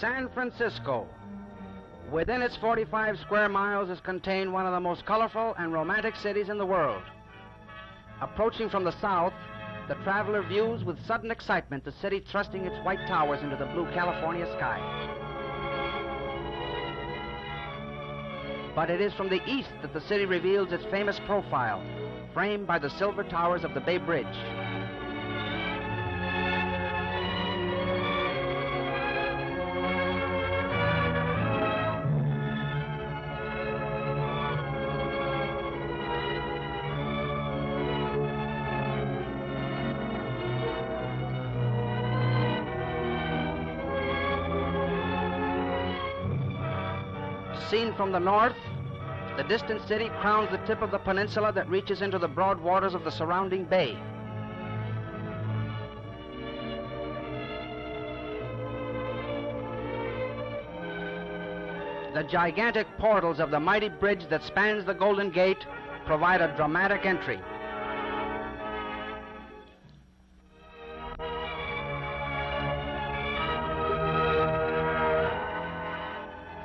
San Francisco. Within its 45 square miles is contained one of the most colorful and romantic cities in the world. Approaching from the south, the traveler views with sudden excitement the city thrusting its white towers into the blue California sky. But it is from the east that the city reveals its famous profile, framed by the silver towers of the Bay Bridge. Seen from the north, the distant city crowns the tip of the peninsula that reaches into the broad waters of the surrounding bay. The gigantic portals of the mighty bridge that spans the Golden Gate provide a dramatic entry.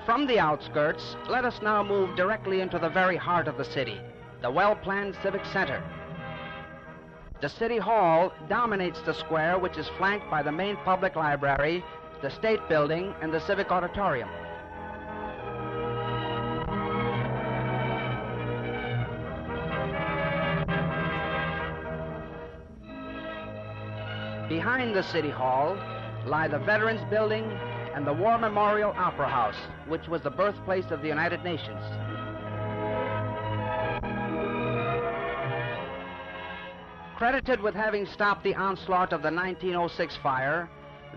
From the outskirts, let us now move directly into the very heart of the city, the well-planned Civic Center. The City Hall dominates the square, which is flanked by the main public library, the State Building, and the Civic Auditorium. Behind the City Hall lie the Veterans Building and the War Memorial Opera House, which was the birthplace of the United Nations. Credited with having stopped the onslaught of the 1906 fire,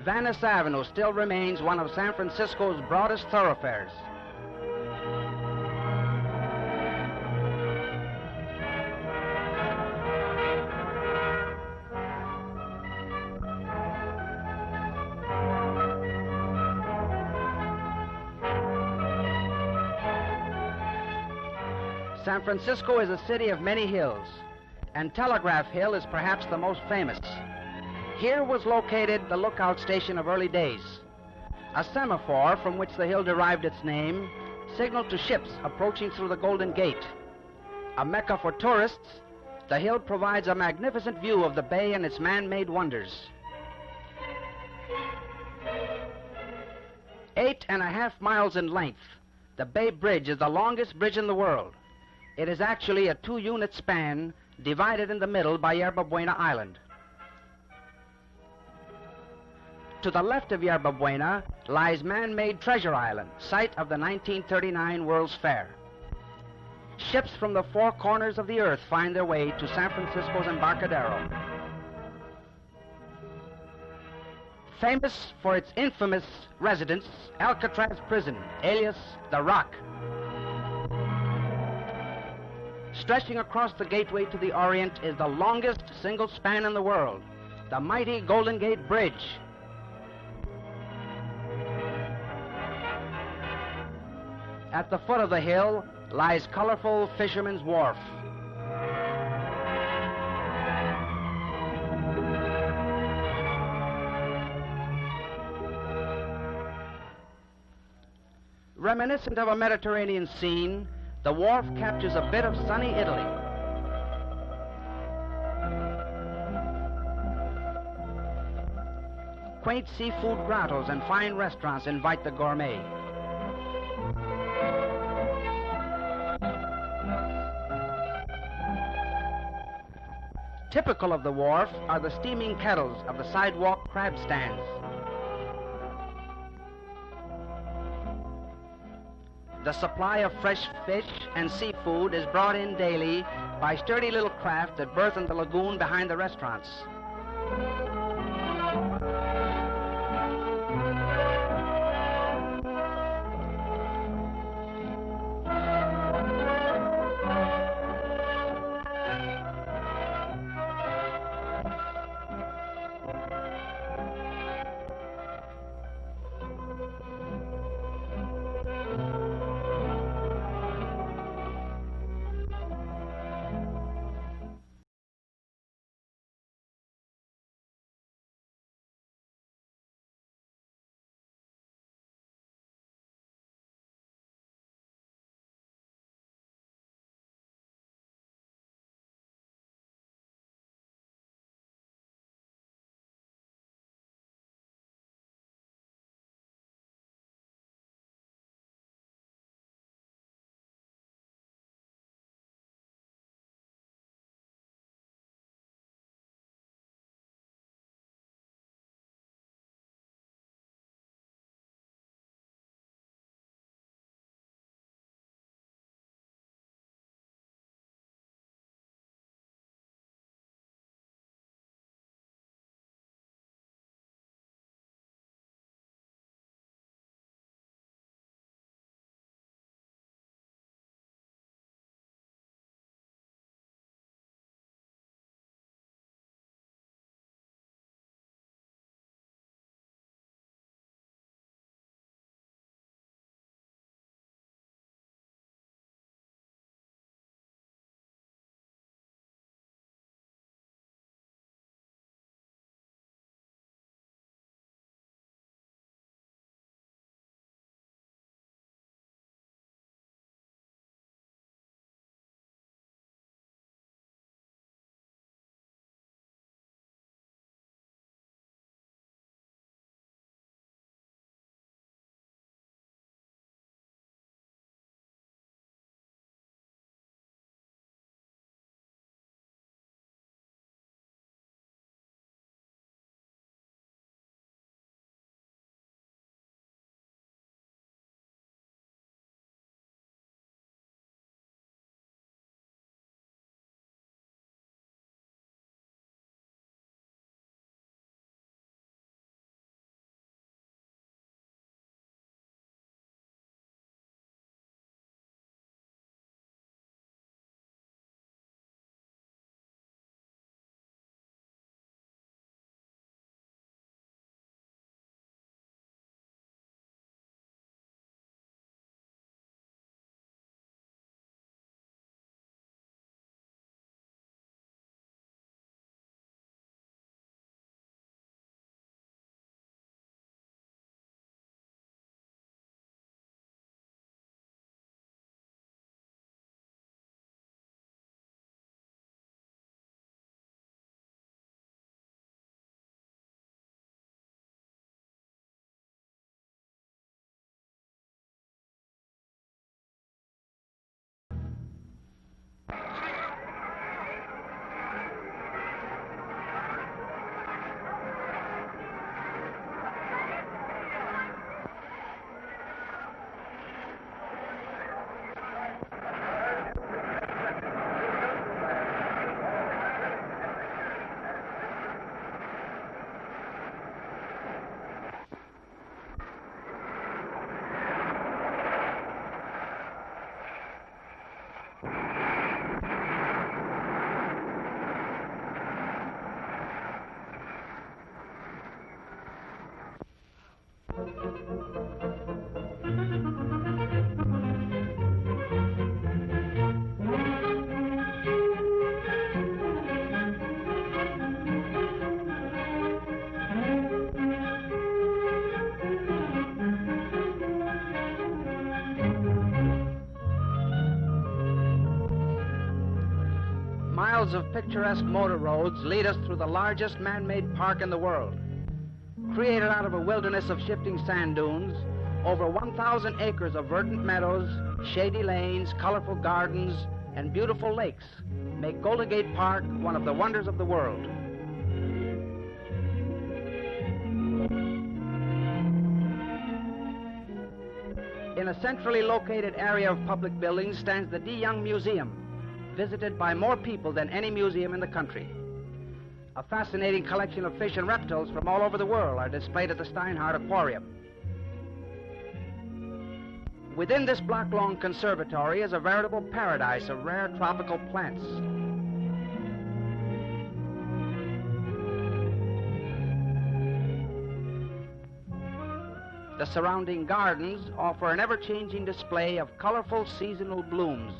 Venice Avenue still remains one of San Francisco's broadest thoroughfares. San Francisco is a city of many hills, and Telegraph Hill is perhaps the most famous. Here was located the lookout station of early days. A semaphore, from which the hill derived its name, signaled to ships approaching through the Golden Gate. A mecca for tourists, the hill provides a magnificent view of the bay and its man-made wonders. 8.5 miles in length, the Bay Bridge is the longest bridge in the world. It is actually a 2-unit span divided in the middle by Yerba Buena Island. To the left of Yerba Buena lies man-made Treasure Island, site of the 1939 World's Fair. Ships from the 4 corners of the earth find their way to San Francisco's Embarcadero. Famous for its infamous residence, Alcatraz Prison, alias the Rock. Stretching across the gateway to the Orient is the longest single span in the world, the mighty Golden Gate Bridge. At the foot of the hill lies colorful Fisherman's Wharf. Reminiscent of a Mediterranean scene, the wharf captures a bit of sunny Italy. Quaint seafood grottos and fine restaurants invite the gourmet. Typical of the wharf are the steaming kettles of the sidewalk crab stands. The supply of fresh fish and seafood is brought in daily by sturdy little craft that berth in the lagoon behind the restaurants. Miles of picturesque motor roads lead us through the largest man-made park in the world. Created out of a wilderness of shifting sand dunes, over 1,000 acres of verdant meadows, shady lanes, colorful gardens, and beautiful lakes make Golden Gate Park one of the wonders of the world. In a centrally located area of public buildings stands the De Young Museum, visited by more people than any museum in the country. A fascinating collection of fish and reptiles from all over the world are displayed at the Steinhardt Aquarium. Within this block-long conservatory is a veritable paradise of rare tropical plants. The surrounding gardens offer an ever-changing display of colorful seasonal blooms.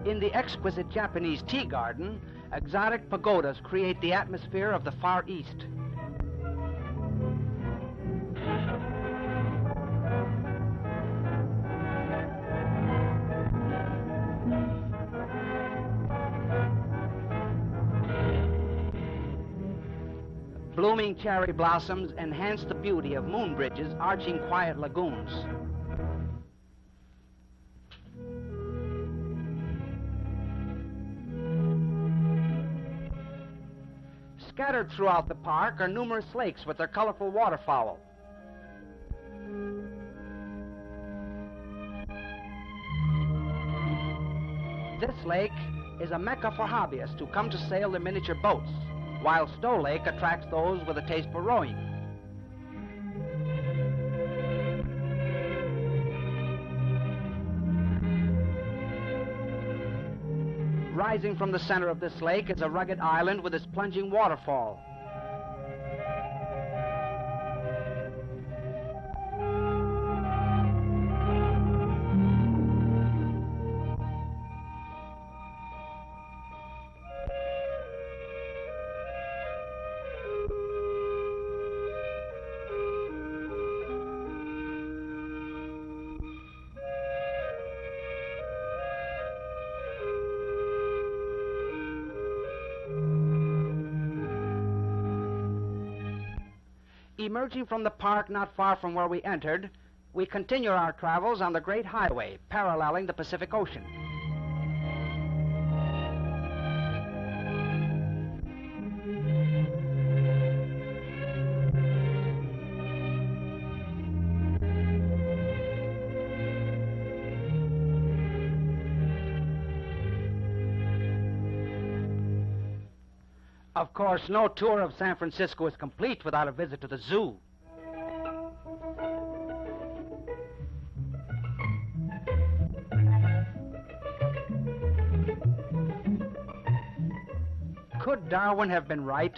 In the exquisite Japanese tea garden, exotic pagodas create the atmosphere of the Far East. Blooming cherry blossoms enhance the beauty of moon bridges arching quiet lagoons. Scattered throughout the park are numerous lakes with their colorful waterfowl. This lake is a mecca for hobbyists who come to sail their miniature boats, while Stowe Lake attracts those with a taste for rowing. Rising from the center of this lake is a rugged island with its plunging waterfall. Emerging from the park not far from where we entered, we continue our travels on the Great Highway, paralleling the Pacific Ocean. Of course, no tour of San Francisco is complete without a visit to the zoo. Could Darwin have been right?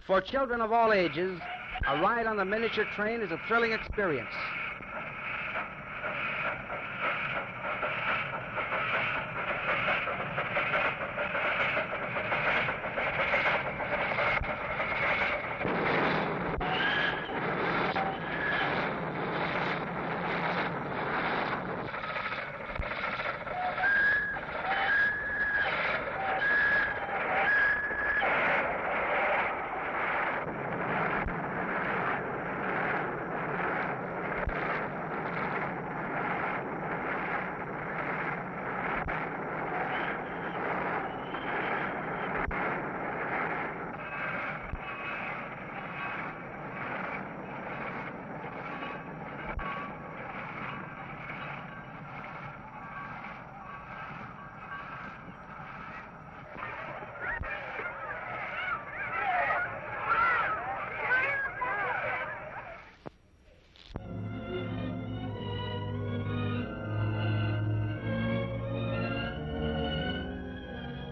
For children of all ages, a ride on the miniature train is a thrilling experience.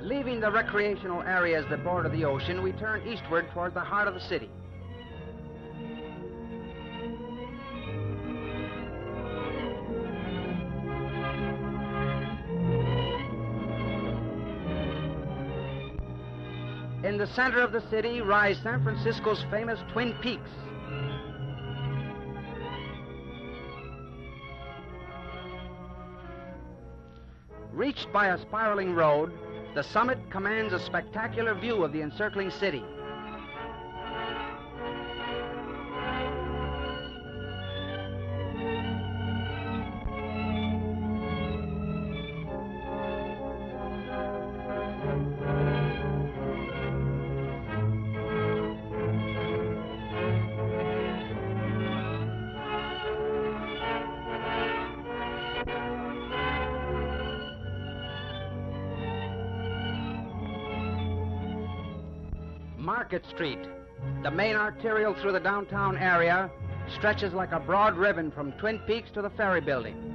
Leaving the recreational areas that border the ocean, we turn eastward toward the heart of the city. In the center of the city rise San Francisco's famous Twin Peaks. Reached by a spiraling road, the summit commands a spectacular view of the encircling city. Market Street, the main arterial through the downtown area, stretches like a broad ribbon from Twin Peaks to the Ferry Building.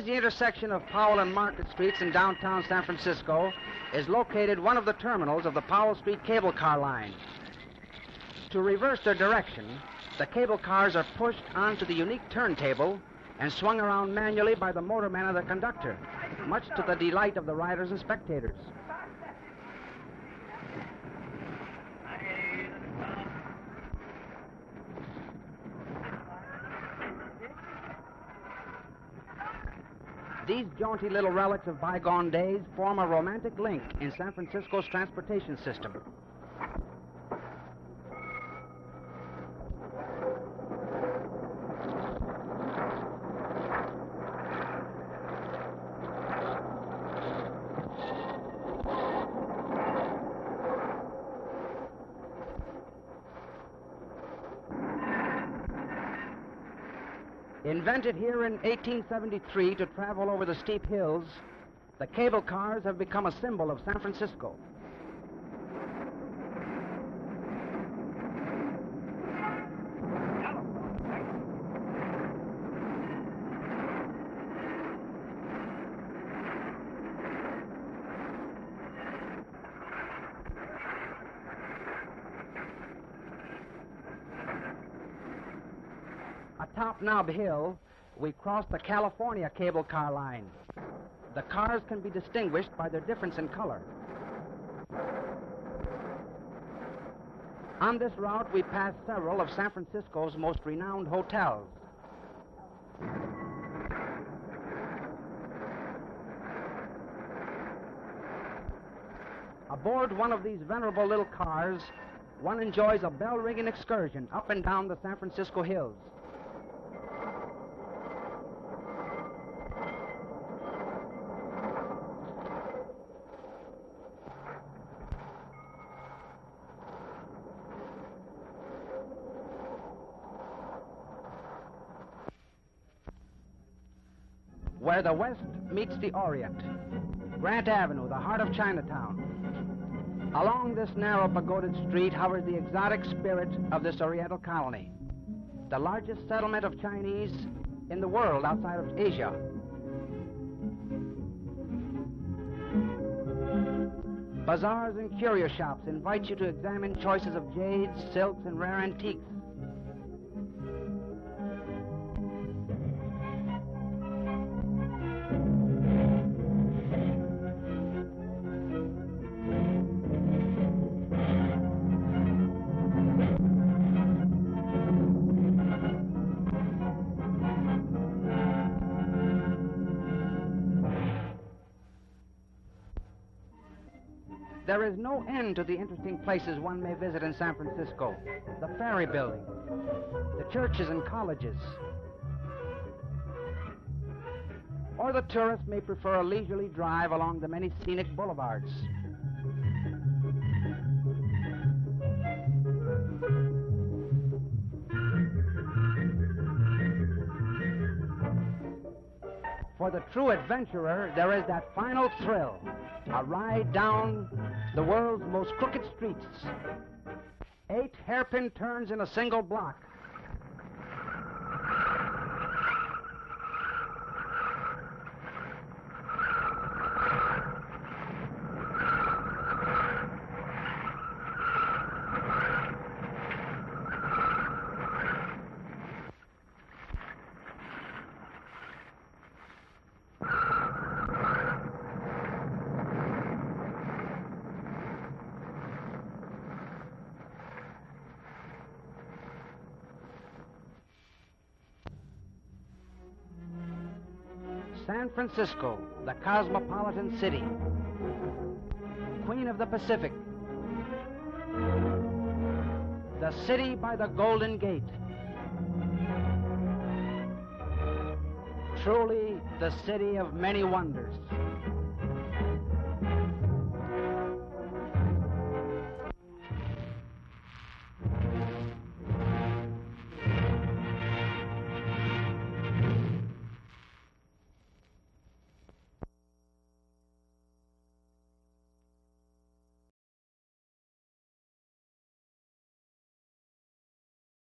The intersection of Powell and Market Streets in downtown San Francisco is located one of the terminals of the Powell Street cable car line. To reverse their direction, the cable cars are pushed onto the unique turntable and swung around manually by the motorman and the conductor, much to the delight of the riders and spectators. These jaunty little relics of bygone days form a romantic link in San Francisco's transportation system. Invented here in 1873 to travel over the steep hills, the cable cars have become a symbol of San Francisco. Atop Nob Hill, we cross the California cable car line. The cars can be distinguished by their difference in color. On this route, we pass several of San Francisco's most renowned hotels. Aboard one of these venerable little cars, one enjoys a bell-ringing excursion up and down the San Francisco hills. where the West meets the Orient. Grant Avenue, the heart of Chinatown. Along this narrow pagoded street hovers the exotic spirit of this Oriental colony, the largest settlement of Chinese in the world outside of Asia. Bazaars and curio shops invite you to examine choices of jades, silks, and rare antiques. There is no end to the interesting places one may visit in San Francisco. The Ferry Building, the churches and colleges. Or the tourist may prefer a leisurely drive along the many scenic boulevards. For the true adventurer, there is that final thrill, a ride down the world's most crooked streets. 8 hairpin turns in a single block. San Francisco, the cosmopolitan city, Queen of the Pacific, the city by the Golden Gate. Truly the city of many wonders.